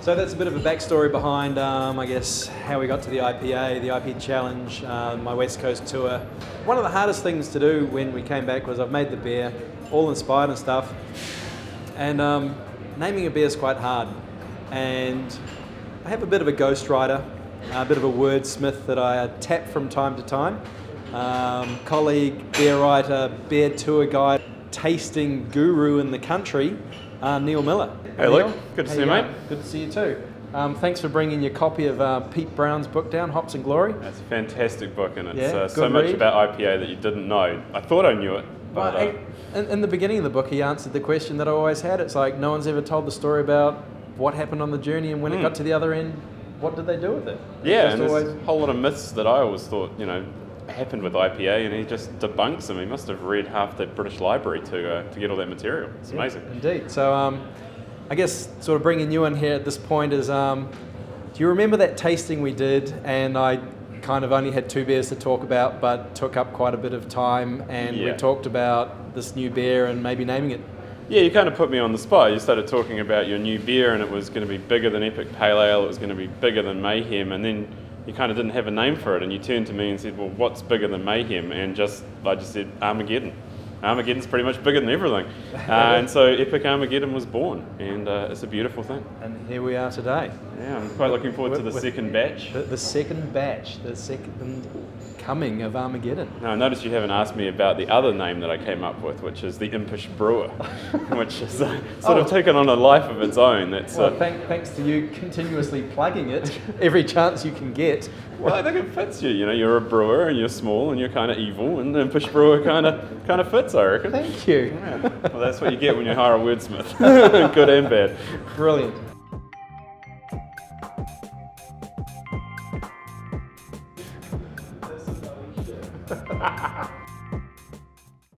So that's a bit of a backstory behind, I guess, how we got to the IPA, the IPA Challenge, my West Coast tour. One of the hardest things to do when we came back was I've made the beer, all inspired and stuff, and naming a beer is quite hard. And I have a bit of a ghostwriter, a bit of a wordsmith that I tap from time to time. Colleague, beer writer, beer tour guide, tasting guru in the country, Neil Miller. Hey Luke, good to see you, mate. Good to see you too. Thanks for bringing your copy of Pete Brown's book down, Hops and Glory. It's a fantastic book, and it's Yeah, so much read. about IPA that you didn't know. I thought I knew it, but... Well, in the beginning of the book, he answered the question that I always had. It's like, no one's ever told the story about what happened on the journey, and when it got to the other end, what did they do with it? yeah, and there's a whole lot of myths that I always thought, you know, happened with IPA, and he just debunks them. He must have read half the British Library to get all that material. It's amazing. Indeed. So I guess sort of bringing you in here at this point is, do you remember that tasting we did, and I kind of only had 2 beers to talk about, but took up quite a bit of time, and we talked about this new beer and maybe naming it? Yeah, you kind of put me on the spot. You started talking about your new beer, and it was going to be bigger than Epic Pale Ale, it was going to be bigger than Mayhem, and then you kind of didn't have a name for it, and you turned to me and said, well, what's bigger than Mayhem? And I just said Armageddon. Armageddon's pretty much bigger than everything. And so Epic Armageddon was born, and it's a beautiful thing. And here we are today. Yeah, I'm quite looking forward to the second batch. The second batch, the second coming of Armageddon. Now, I noticed you haven't asked me about the other name that I came up with, which is the Impish Brewer, which has sort of taken on a life of its own. That's well, thanks to you continuously plugging it every chance you can get. Well, I think it fits you. You know, you're a brewer and you're small and you're kind of evil, and the Impish Brewer kind of fits, I reckon. Thank you. Yeah. Well, that's what you get when you hire a wordsmith, good and bad. Brilliant. Ha ha ha.